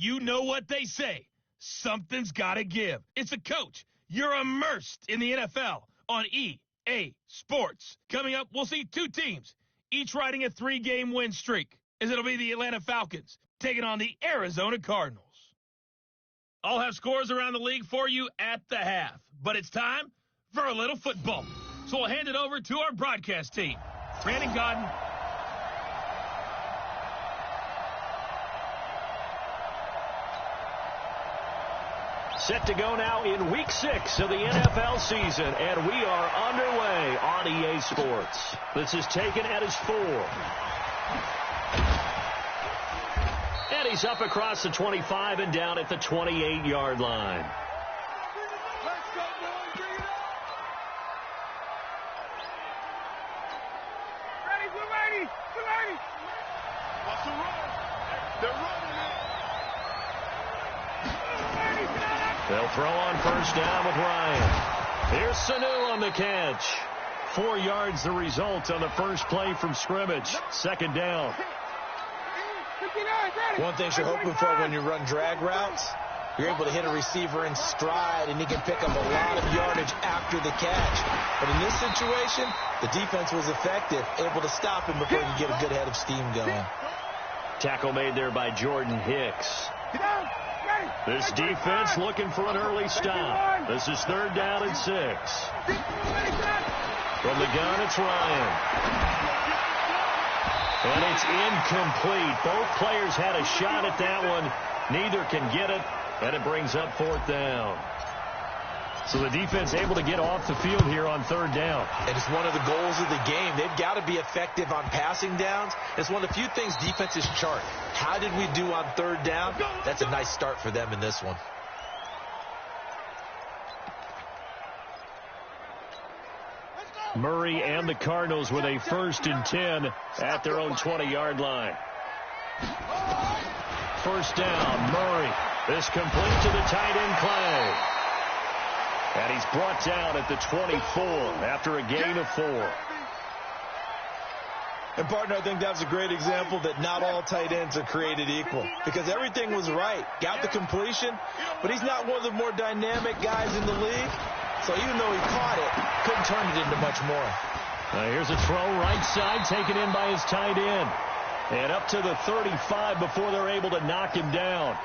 You know what they say. Something's got to give. It's a coach. You're immersed in the NFL on EA Sports. Coming up, we'll see two teams, each riding a 3-game win streak, as it'll be the Atlanta Falcons taking on the Arizona Cardinals. I'll have scores around the league for you at the half, but it's time for a little football. So we'll hand it over to our broadcast team. Brandon Godden. Set to go now in Week 6 of the NFL season, and we are underway on EA Sports. This is taken at his 4. And he's up across the 25 and down at the 28-yard line. Let's go, boys. Bring it up. Ready, we're ready. We're ready. What's the run? They're running it. They'll throw on first down with Ryan. Here's Sanu on the catch. 4 yards the result on the first play from scrimmage. Second down. One thing you're hoping for when you run drag routes, you're able to hit a receiver in stride, and he can pick up a lot of yardage after the catch. But in this situation, the defense was effective, able to stop him before he could get a good head of steam going. Tackle made there by Jordan Hicks. This defense looking for an early stop. This is 3rd down and 6. From the gun, it's Ryan. And it's incomplete. Both players had a shot at that one. Neither can get it, and it brings up 4th down. So the defense able to get off the field here on 3rd down. And it's one of the goals of the game. They've got to be effective on passing downs. It's one of the few things defenses chart. How did we do on 3rd down? That's a nice start for them in this one. Murray and the Cardinals with a 1st and 10 at their own 20-yard line. First down, Murray. This complete to the tight end, Clay. And he's brought down at the 24 after a gain of 4. And, partner, I think that's a great example that not all tight ends are created equal, because everything was right. Got the completion, but he's not one of the more dynamic guys in the league. So even though he caught it, couldn't turn it into much more. Here's a throw right side, taken in by his tight end. And up to the 35 before they're able to knock him down.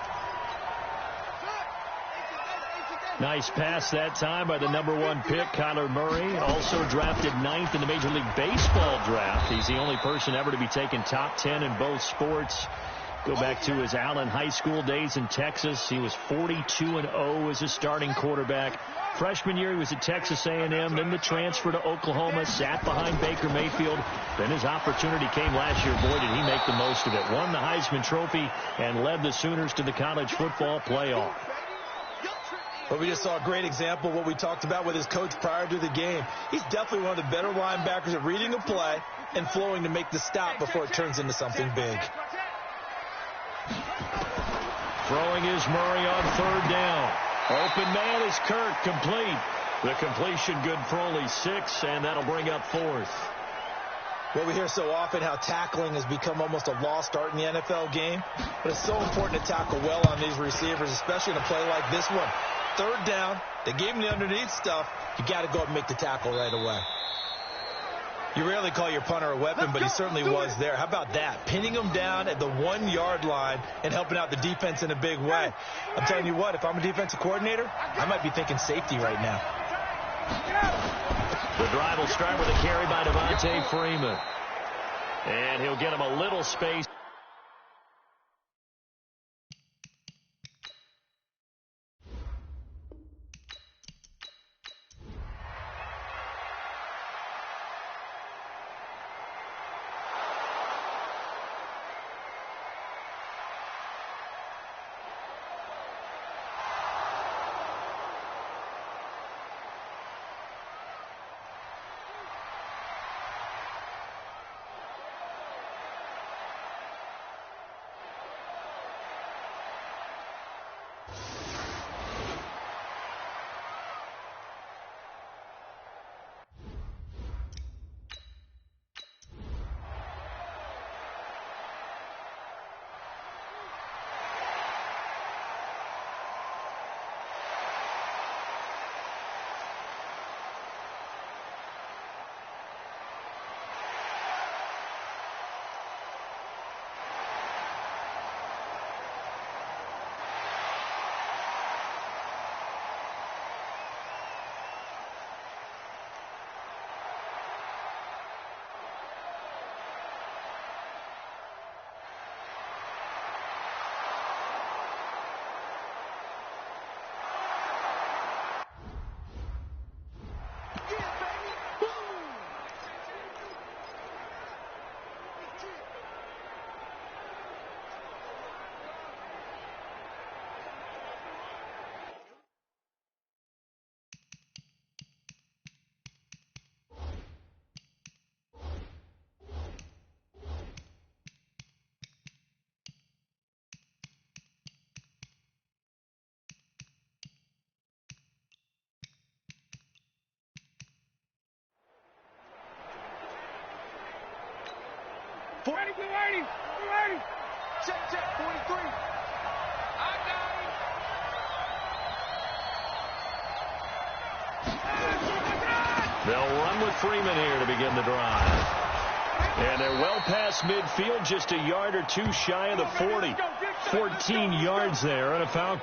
Nice pass that time by the #1 pick, Kyler Murray. Also drafted 9th in the Major League Baseball draft. He's the only person ever to be taken top 10 in both sports. Go back to his Allen High School days in Texas. He was 42-0 as a starting quarterback. Freshman year, he was at Texas A&M. Then the transfer to Oklahoma, sat behind Baker Mayfield. Then his opportunity came last year. Boy, did he make the most of it. Won the Heisman Trophy and led the Sooners to the college football playoff. But we just saw a great example of what we talked about with his coach prior to the game. He's definitely one of the better linebackers at reading a play and flowing to make the stop before it turns into something big. Throwing is Murray on 3rd down. Open man is Kirk, complete. The completion good for only 6, and that'll bring up 4th. Well, we hear so often how tackling has become almost a lost art in the NFL game, but it's so important to tackle well on these receivers, especially in a play like this one. 3rd down, they gave him the underneath stuff. You got to go up and make the tackle right away. You rarely call your punter a weapon, but he certainly was there. How about that? Pinning him down at the 1-yard line and helping out the defense in a big way. I'm telling you what, if I'm a defensive coordinator, I might be thinking safety right now. The drive will start with a carry by Devontae Freeman. And he'll get him a little space. Check, 43. I got him. They'll run with Freeman here to begin the drive. And they're well past midfield, just a yard or two shy of the 40. 14 yards there, and a foul.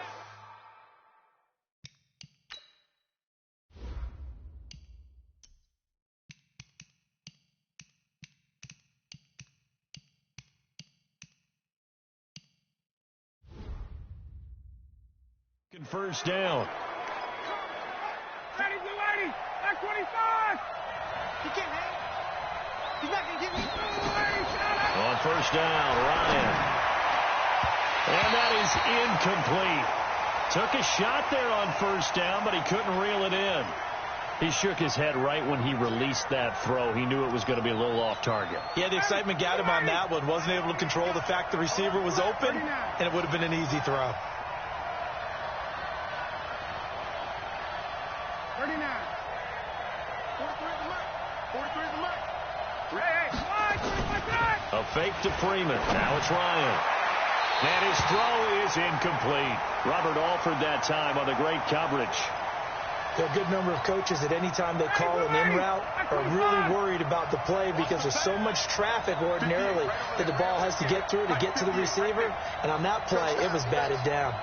First down. Ready, back 25. He can't hang. He's not going to get me. On first down, Ryan. And that is incomplete. Took a shot there on first down, but he couldn't reel it in. He shook his head right when he released that throw. He knew it was going to be a little off target. Yeah, the excitement got him on that one. Wasn't able to control the fact the receiver was open, and it would have been an easy throw. 39. 43 at the mark. 43 at the mark. A fake to Freeman. Now it's Ryan. And his throw is incomplete. Robert Alford that time on the great coverage. There are a good number of coaches at any time they call an in route are really worried about the play because there's so much traffic ordinarily that the ball has to get through to get to the receiver. And on that play, it was batted down.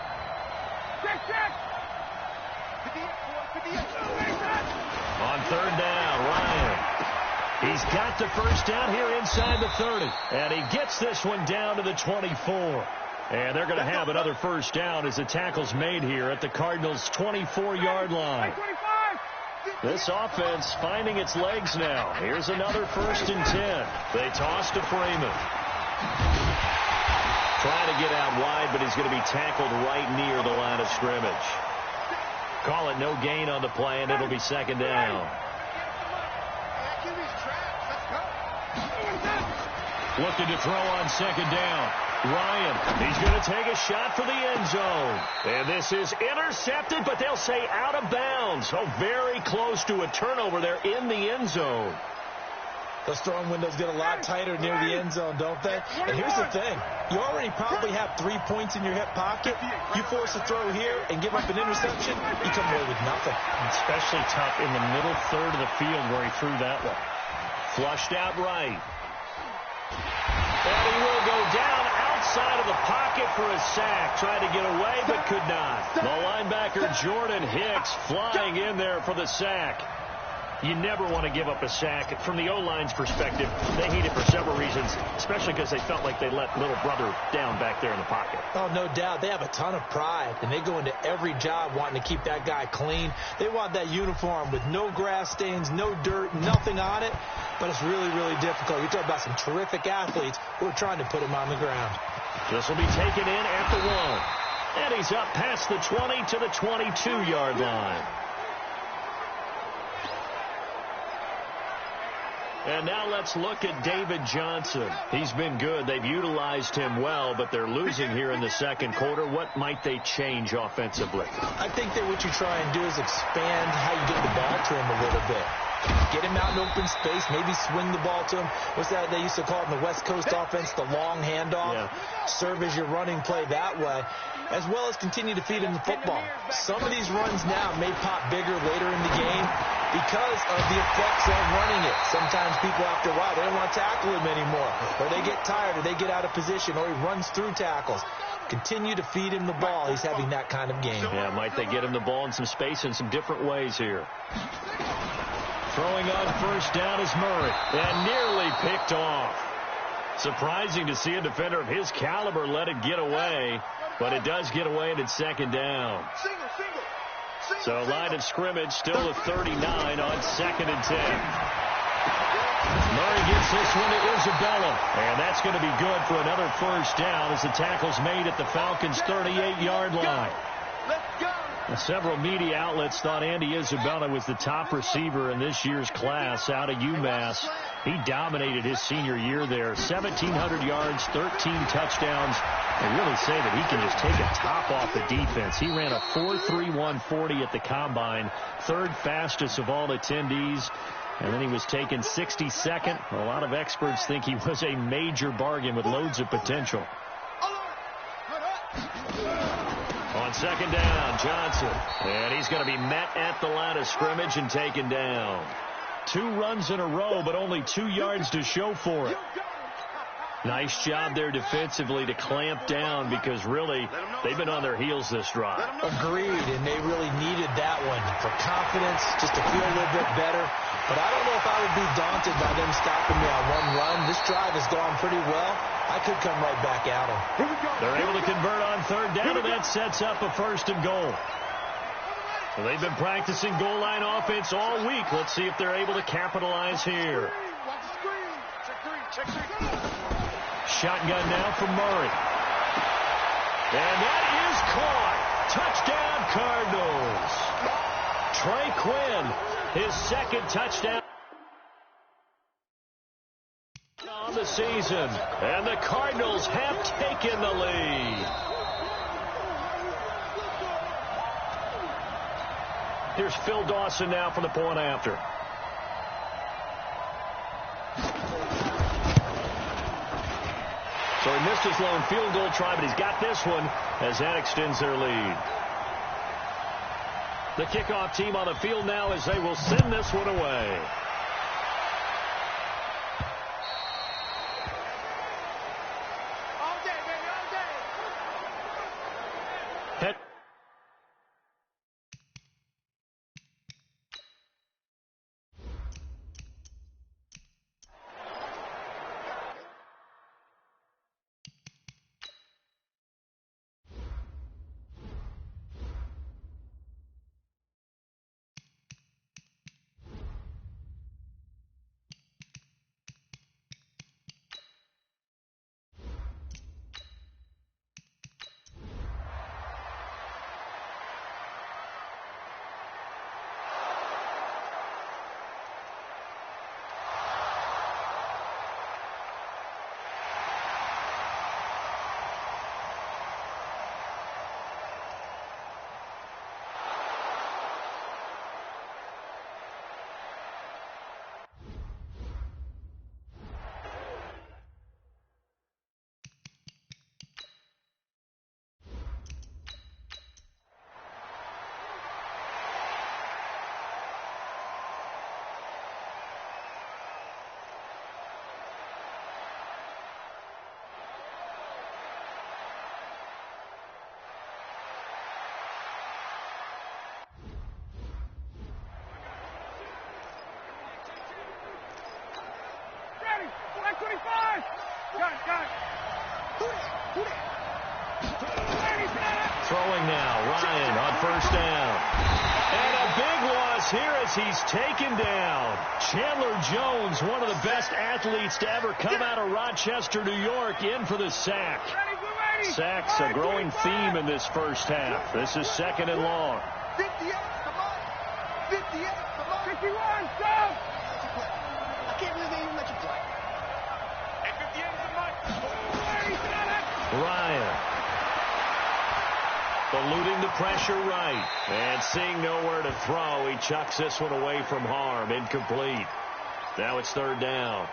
On third down, Ryan. He's got the first down here inside the 30. And he gets this one down to the 24. And they're going to have another first down as the tackle's made here at the Cardinals' 24-yard line. This offense finding its legs now. Here's another 1st and 10. They toss to Freeman. Trying to get out wide, but he's going to be tackled right near the line of scrimmage. Call it no gain on the play, and it'll be 2nd down. Looking to throw on 2nd down. Ryan, he's going to take a shot for the end zone. And this is intercepted, but they'll say out of bounds. So very close to a turnover there in the end zone. Those throwing windows get a lot tighter near the end zone, don't they? And here's the thing. You already probably have 3 points in your hip pocket. You force a throw here and give up an interception, you come away with nothing. Especially tough in the middle third of the field where he threw that one. Flushed out right. And he will go down outside of the pocket for a sack. Tried to get away, but could not. The linebacker, Jordan Hicks, flying in there for the sack. You never want to give up a sack. From the O-line's perspective, they hate it for several reasons, especially because they felt like they let little brother down back there in the pocket. Oh, no doubt. They have a ton of pride, and they go into every job wanting to keep that guy clean. They want that uniform with no grass stains, no dirt, nothing on it, but it's really, really difficult. You're talking about some terrific athletes who are trying to put him on the ground. This will be taken in at the 1. And he's up past the 20 to the 22-yard line. And now let's look at David Johnson. He's been good. They've utilized him well, but they're losing here in the second quarter. What might they change offensively? I think that what you try and do is expand how you get the ball to him a little bit. Get him out in open space, maybe swing the ball to him. What's that they used to call it in the West Coast offense, the long handoff? Yeah. Serve as your running play that way, as well as continue to feed him the football. Some of these runs now may pop bigger later in the game because of the effects of running it. Sometimes people after a while, they don't want to tackle him anymore, or they get tired, or they get out of position, or he runs through tackles. Continue to feed him the ball. He's having that kind of game. Yeah, might they get him the ball in some space in some different ways here. Throwing on first down is Murray, and nearly picked off. Surprising to see a defender of his caliber let it get away, but it does get away and it's 2nd down. So line of scrimmage still a 39 on 2nd and 10. Murray gets this one to Isabella, and that's going to be good for another first down as the tackle's made at the Falcons' 38-yard line. Several media outlets thought Andy Isabella was the top receiver in this year's class out of UMass. He dominated his senior year there. 1,700 yards, 13 touchdowns. They really say that he can just take a top off the defense. He ran a 4.31 40 at the Combine, 3rd fastest of all attendees. And then he was taken 62nd. A lot of experts think he was a major bargain with loads of potential. On second down, Johnson. And he's going to be met at the line of scrimmage and taken down. 2 runs in a row, but only 2 yards to show for it. Nice job there defensively to clamp down because really they've been on their heels this drive. Agreed, and they really needed that one for confidence, just to feel a little bit better. But I don't know if I would be daunted by them stopping me on 1 run. This drive has gone pretty well. I could come right back at them. They're able to convert on third down, and that sets up a 1st and goal. So they've been practicing goal line offense all week. Let's see if they're able to capitalize here. Shotgun now from Murray. And that is caught. Touchdown, Cardinals. Trey Quinn, his 2nd touchdown on the season. And the Cardinals have taken the lead. Here's Phil Dawson now for the point after. So he missed his lone field goal try, but he's got this one as that extends their lead. The kickoff team on the field now as they will send this one away. All day, baby, all day. Head Black 25. Got it. throwing now. Ryan on 1st down. And a big loss here as he's taken down. Chandler Jones, one of the best athletes to ever come out of Rochester, New York, in for the sack. Sacks a growing theme in this first half. This is 2nd and long. 58, come on. 58, come on. 51, stop. I can't believe they even let you play. And 58 is a month. Ryan. Eluding the pressure right. And seeing nowhere to throw, he chucks this one away from harm. Incomplete. Now it's 3rd down.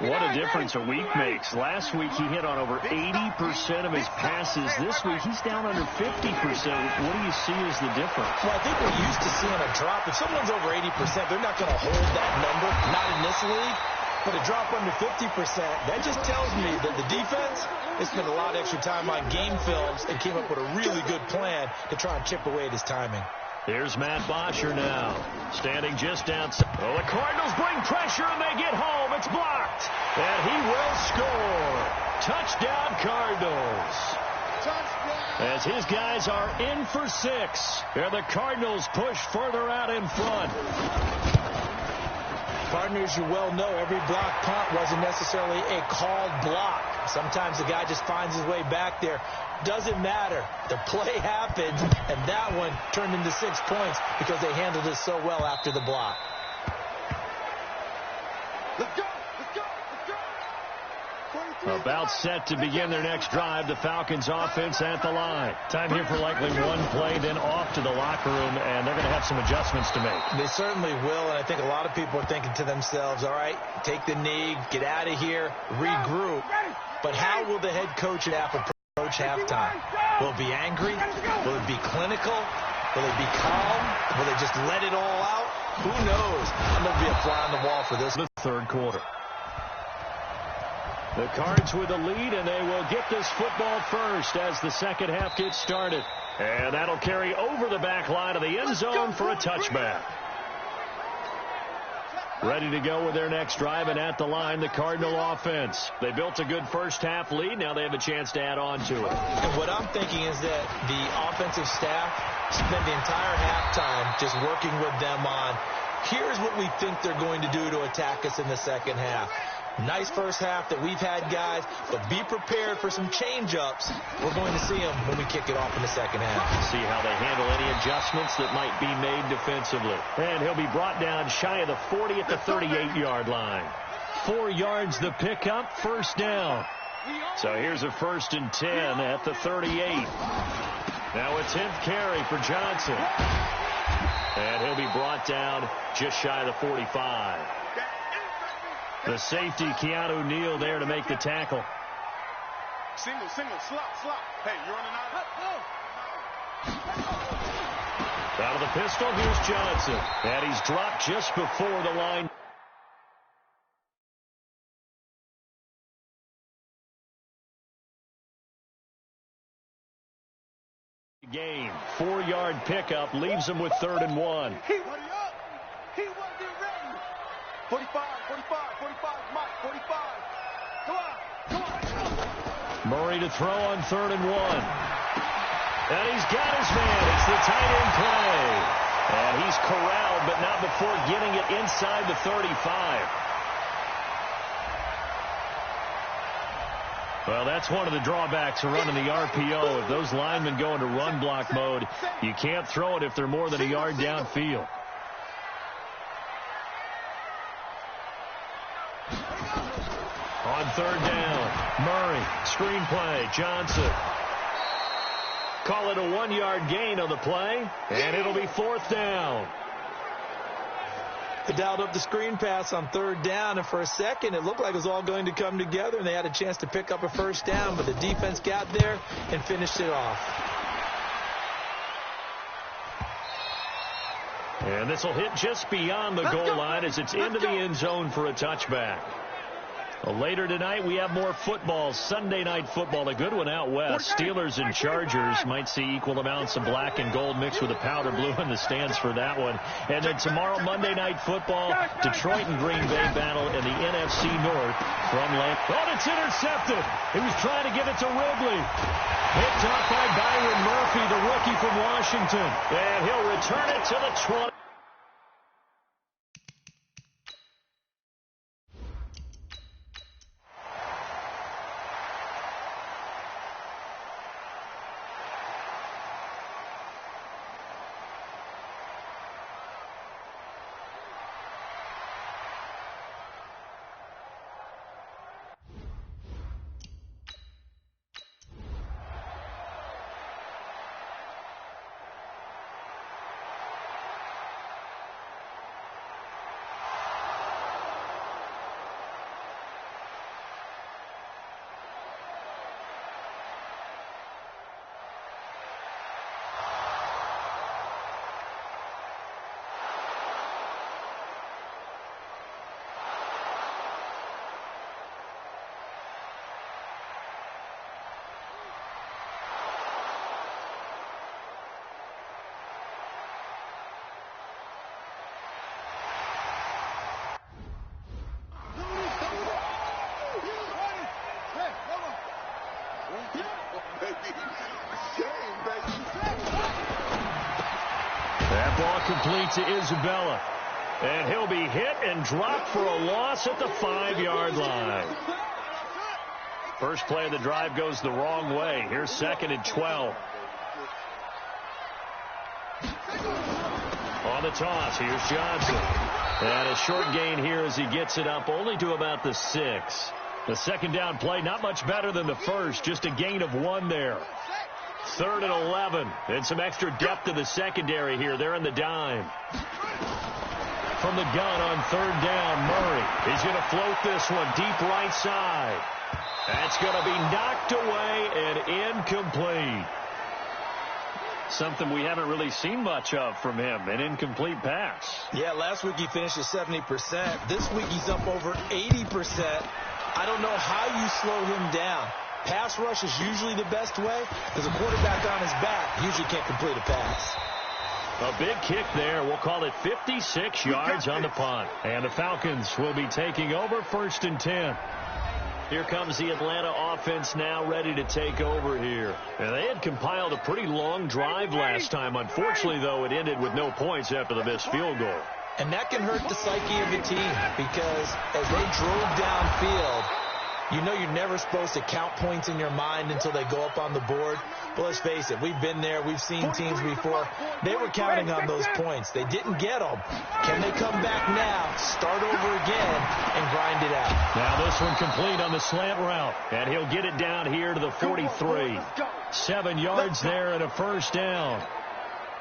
What a difference a week makes. Last week he hit on over 80% of his passes. This week he's down under 50%. What do you see as the difference? Well, I think we're used to seeing a drop. If someone's over 80%, they're not going to hold that number, not in this league. But a drop under 50%, that just tells me that the defense has spent a lot of extra time on game films and came up with a really good plan to try and chip away at his timing. Here's Matt Bosher now, standing just outside. Oh, the Cardinals bring pressure and they get home. It's blocked. And he will score. Touchdown, Cardinals. As his guys are in for 6. And the Cardinals push further out in front. Partners, you well know, every block punt wasn't necessarily a called block. Sometimes the guy just finds his way back there. Doesn't matter. The play happened, and that one turned into 6 points because they handled it so well after the block. Let's go. About set to begin their next drive. The Falcons offense at the line. Time here for likely one play, then off to the locker room, and they're going to have some adjustments to make. They certainly will, and I think a lot of people are thinking to themselves, all right, take the knee, get out of here, regroup. But how will the head coach and approach halftime? Will it be angry? Will it be clinical? Will it be calm? Will they just let it all out? Who knows? I'm going to be a fly on the wall for this. The third quarter. The Cards with the lead, and they will get this football first as the second half gets started. And that'll carry over the back line of the end zone for a touchback. Ready to go with their next drive, and at the line, the Cardinal offense. They built a good first-half lead. Now they have a chance to add on to it. And what I'm thinking is that the offensive staff spent the entire halftime just working with them on, here's what we think they're going to do to attack us in the second half. Nice first half that we've had, guys, but be prepared for some change-ups. We're going to see them when we kick it off in the second half. See how they handle any adjustments that might be made defensively. And he'll be brought down shy of the 40 at the 38-yard line. 4 yards the pickup, first down. So here's a 1st and 10 at the 38. Now a 10th carry for Johnson. And he'll be brought down just shy of the 45. The safety, Keanu Neal, there to make the tackle. Single, slot. Hey, you're running out. Out of the pistol, here's Johnson. And he's dropped just before the line. Game. 4-yard pickup leaves him with 3rd and 1. He wasn't ready. 45, Mike, 45. Come on. Murray to throw on 3rd and 1. And he's got his man. It's the tight end play. And he's corralled, but not before getting it inside the 35. Well, that's one of the drawbacks of running the RPO. If those linemen go into run block mode, you can't throw it if they're more than a yard downfield. On 3rd down, Murray, screen play, Johnson. Call it a 1-yard gain on the play, and it'll be 4th down. They dialed up the screen pass on 3rd down, and for a second it looked like it was all going to come together, and they had a chance to pick up a 1st down, but the defense got there and finished it off. And this will hit just beyond the goal line as it's into the end zone for a touchback. Well, later tonight, we have more football, Sunday night football, a good one out west. Steelers and Chargers might see equal amounts of black and gold mixed with a powder blue in the stands for that one. And then tomorrow, Monday night football, Detroit and Green Bay battle in the NFC North from Lamb. Oh, it's intercepted. He was trying to give it to Ridley. Picked up by Byron Murphy, the rookie from Washington. And he'll return it to the 20. That ball complete to Isabella. And he'll be hit and dropped for a loss at the 5-yard line. First play of the drive goes the wrong way. Here's 2nd and 12. On the toss, here's Johnson. And a short gain here as he gets it up only to about the 6. The second down play not much better than the first, just a gain of 1 there. 3rd and 11. And some extra depth to the secondary here. They're in the dime. From the gun on 3rd down, Murray. He's going to float this one deep right side. That's going to be knocked away and incomplete. Something we haven't really seen much of from him, an incomplete pass. Yeah, last week he finished at 70%. This week he's up over 80%. I don't know how you slow him down. Pass rush is usually the best way because a quarterback on his back usually can't complete a pass. A big kick there. We'll call it 56 yards on the punt. And the Falcons will be taking over 1st and 10. Here comes the Atlanta offense now ready to take over here. And they had compiled a pretty long drive last time. Unfortunately, though, it ended with no points after the missed field goal. And that can hurt the psyche of a team because as they drove downfield, you know you're never supposed to count points in your mind until they go up on the board. But let's face it, we've been there. We've seen teams before. They were counting on those points. They didn't get them. Can they come back now, start over again, and grind it out? Now this one complete on the slant route. And he'll get it down here to the 43. 7 yards there and a 1st down.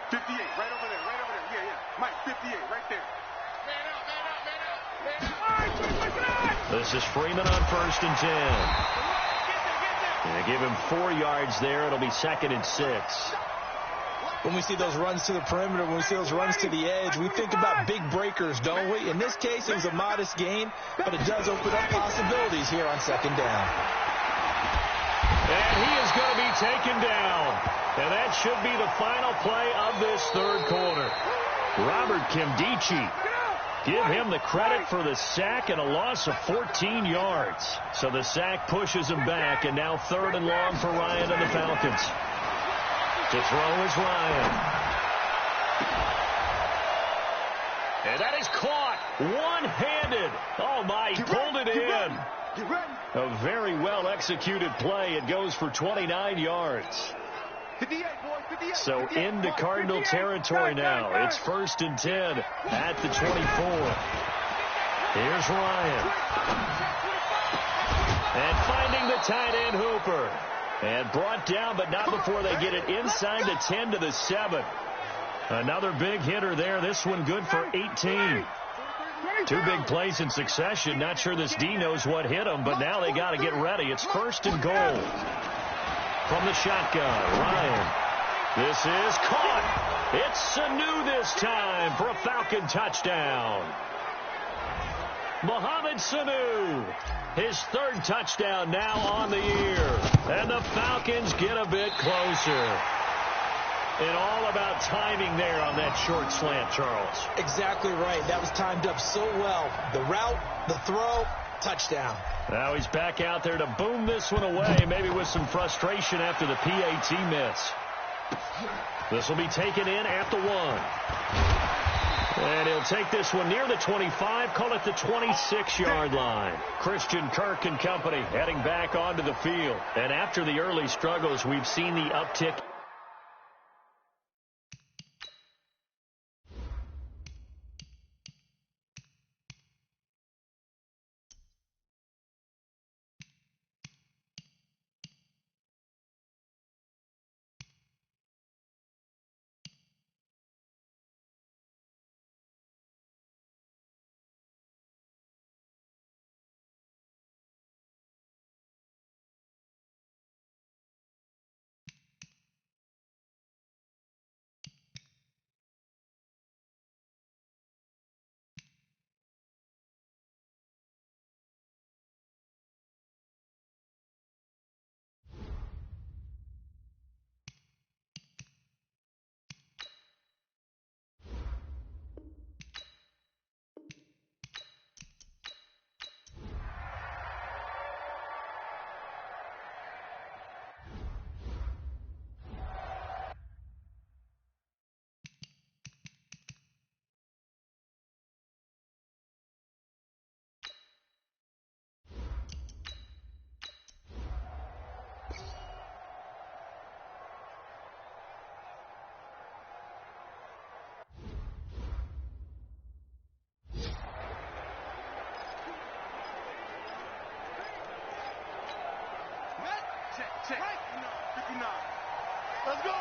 58, right over there, right over there. Yeah. Mike, 58, right there. Man out. This is Freeman on 1st and 10. They give him 4 yards there. It'll be 2nd and 6. When we see those runs to the perimeter, when we see those runs to the edge, we think about big breakers, don't we? In this case, it was a modest gain, but it does open up possibilities here on 2nd down. And he is going to be taken down. And that should be the final play of this 3rd quarter. Robert Kimdichie. Give him the credit for the sack and a loss of 14 yards. So the sack pushes him back, and now 3rd and long for Ryan and the Falcons. To throw is Ryan. And that is caught one-handed. Oh, my, he pulled it in. A very well-executed play. It goes for 29 yards. 58, boy, 58, so 58, into Cardinal territory now. It's 1st and 10 at the 24. Here's Ryan. And finding the tight end Hooper. And brought down, but not before they get it inside the 10 to the 7. Another big hitter there. This one good for 18. 2 big plays in succession. Not sure this D knows what hit him, but now they got to get ready. It's 1st and goal. From the shotgun, Ryan. This is caught. It's Sanu this time for a Falcon touchdown. Mohamed Sanu, his 3rd touchdown now on the year. And the Falcons get a bit closer. And all about timing there on that short slant, Charles. Exactly right. That was timed up so well. The route, the throw, touchdown. Now he's back out there to boom this one away, maybe with some frustration after the PAT miss. This will be taken in at the 1. And he'll take this one near the 25, call it the 26-yard line. Christian Kirk and company heading back onto the field. And after the early struggles, we've seen the uptick. Check. 59. Let's go.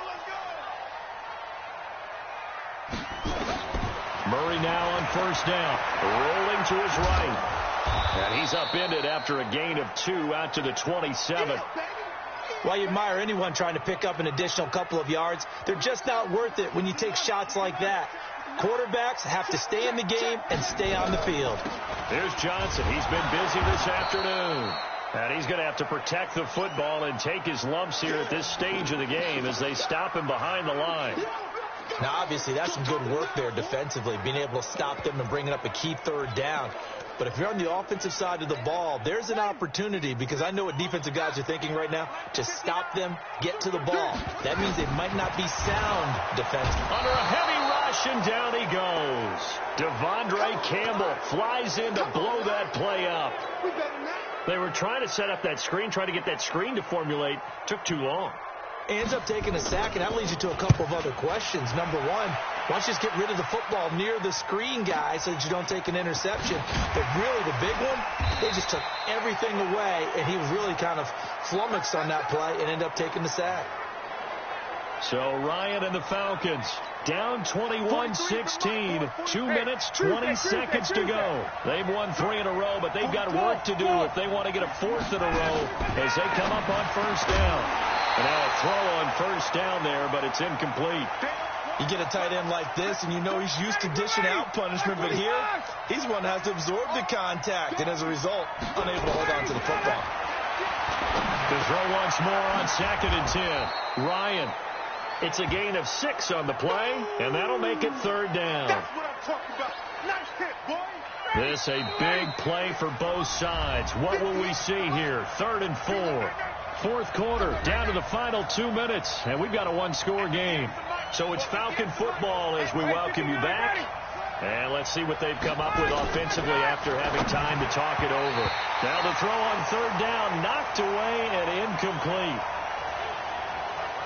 Murray now on 1st down. Rolling to his right. And he's upended after a gain of 2 out to the 27. While you admire anyone trying to pick up an additional couple of yards, they're just not worth it when you take shots like that. Quarterbacks have to stay in the game and stay on the field. Here's Johnson. He's been busy this afternoon. And he's going to have to protect the football and take his lumps here at this stage of the game as they stop him behind the line. Now, obviously, that's some good work there defensively, being able to stop them and bringing up a key third down. But if you're on the offensive side of the ball, there's an opportunity, because I know what defensive guys are thinking right now, to stop them, get to the ball. That means they might not be sound defensively. Under a heavy rush, and down he goes. Devondre Campbell flies in to blow that play up. They were trying to set up that screen, trying to get that screen to formulate. Took too long. Ends up taking a sack, and that leads you to a couple of other questions. Number one, why don't you just get rid of the football near the screen guy so that you don't take an interception? But really, the big one, they just took everything away, and he was really kind of flummoxed on that play and ended up taking the sack. So Ryan and the Falcons down 21-16, 2 minutes, 20 seconds to go. They've won 3 in a row, but they've got work to do if they want to get a 4th in a row as they come up on first down. And now a throw on first down there, but it's incomplete. You get a tight end like this, and you know he's used to dishing out punishment, but here, he's one that has to absorb the contact, and as a result, unable to hold on to the football. To throw once more on 2nd and 10. Ryan. It's a gain of 6 on the play, and that'll make it 3rd down. That's what I'm talking about. Nice hit, boy. This a big play for both sides. What will we see here? 3rd and 4. 4th quarter, down to the final 2 minutes, and we've got a 1-score game. So it's Falcon football as we welcome you back. And let's see what they've come up with offensively after having time to talk it over. Now the throw on 3rd down, knocked away and incomplete.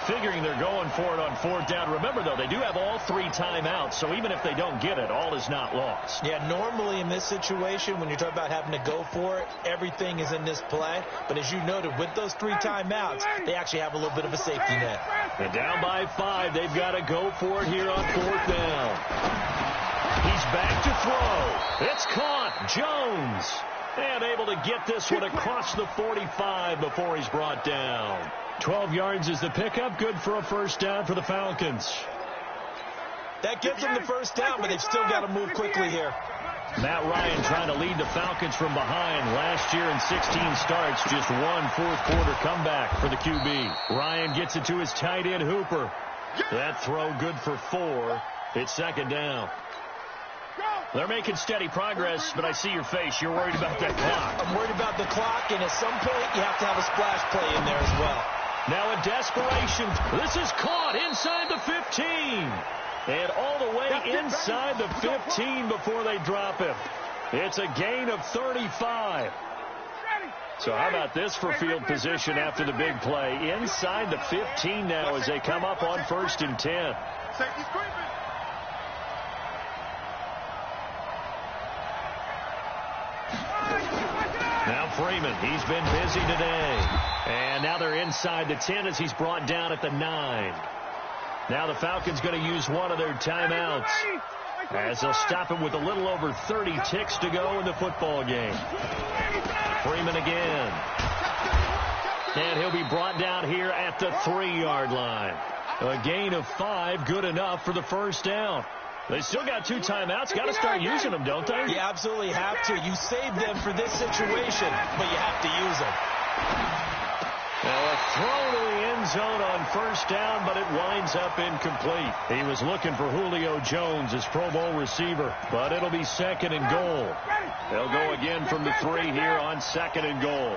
Figuring they're going for it on 4th down. Remember, though, they do have all 3 timeouts, so even if they don't get it, all is not lost. Yeah, normally in this situation, when you're talking about having to go for it, everything is in this play. But as you noted, with those 3 timeouts, they actually have a little bit of a safety net. And down by 5, they've got to go for it here on 4th down. He's back to throw. It's caught. Jones. And able to get this one across the 45 before he's brought down. 12 yards is the pickup. Good for a first down for the Falcons. That gives them the first down, but they've still got to move quickly here. Matt Ryan trying to lead the Falcons from behind. Last year in 16 starts, just 1 4th-quarter comeback for the QB. Ryan gets it to his tight end, Hooper. That throw good for 4. It's 2nd down. They're making steady progress, but I see your face. You're worried about that clock. I'm worried about the clock, and at some point, you have to have a splash play in there as well. Now in desperation, this is caught inside the 15. And all the way inside the 15 before they drop him. It's a gain of 35. So how about this for field position after the big play? Inside the 15 now as they come up on 1st and 10. Now Freeman, he's been busy today. And now they're inside the 10 as he's brought down at the 9. Now the Falcons going to use one of their timeouts as they'll stop him with a little over 30 ticks to go in the football game. Freeman again. And he'll be brought down here at the 3-yard line. A gain of 5, good enough for the first down. They still got 2 timeouts. Got to start using them, don't they? You absolutely have to. You save them for this situation, but you have to use them. Now a throw to the end zone on first down, but it winds up incomplete. He was looking for Julio Jones, his Pro Bowl receiver, but it'll be 2nd and goal. They'll go again from the 3 here on 2nd and goal.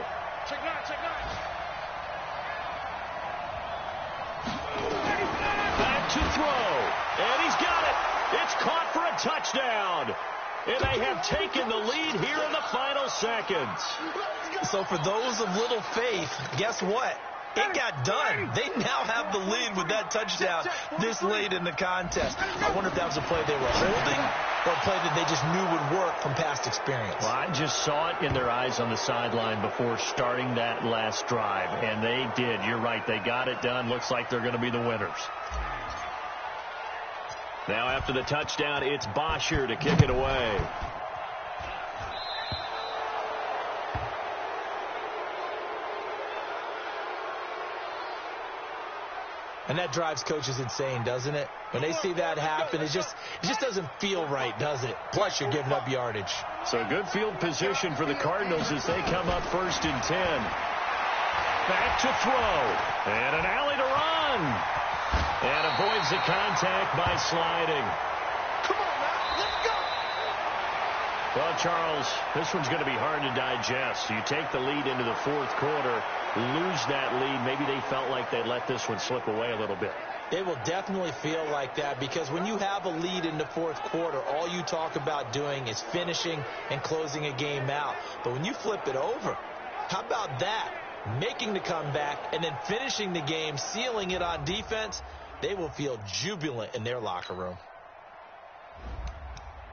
Back to throw, and he's got it. It's caught for a touchdown. And they have taken the lead here in the final seconds. So for those of little faith, guess what? It got done. They now have the lead with that touchdown this late in the contest. I wonder if that was a play they were holding or a play that they just knew would work from past experience. Well, I just saw it in their eyes on the sideline before starting that last drive, and they did. You're right. They got it done. Looks like they're going to be the winners. Now after the touchdown, it's Bosher to kick it away. And that drives coaches insane, doesn't it? When they see that happen, it just doesn't feel right, does it? Plus, you're giving up yardage. So good field position for the Cardinals as they come up 1st and 10. Back to throw. And an alley to run. And avoids the contact by sliding. Come on, man. Let's go. Well, Charles, this one's going to be hard to digest. You take the lead into the 4th quarter, lose that lead. Maybe they felt like they let this one slip away a little bit. It will definitely feel like that because when you have a lead in the 4th quarter, all you talk about doing is finishing and closing a game out. But when you flip it over, how about that? Making the comeback and then finishing the game, sealing it on defense, they will feel jubilant in their locker room.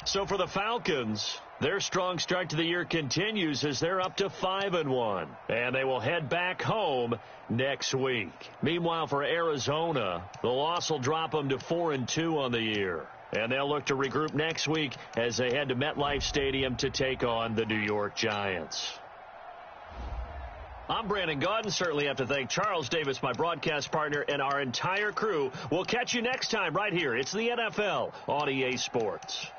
So for the Falcons, their strong start to the year continues as they're up to 5-1. And they will head back home next week. Meanwhile, for Arizona, the loss will drop them to 4-2 on the year. And they'll look to regroup next week as they head to MetLife Stadium to take on the New York Giants. I'm Brandon Gaudin. Certainly have to thank Charles Davis, my broadcast partner, and our entire crew. We'll catch you next time right here. It's the NFL on EA Sports.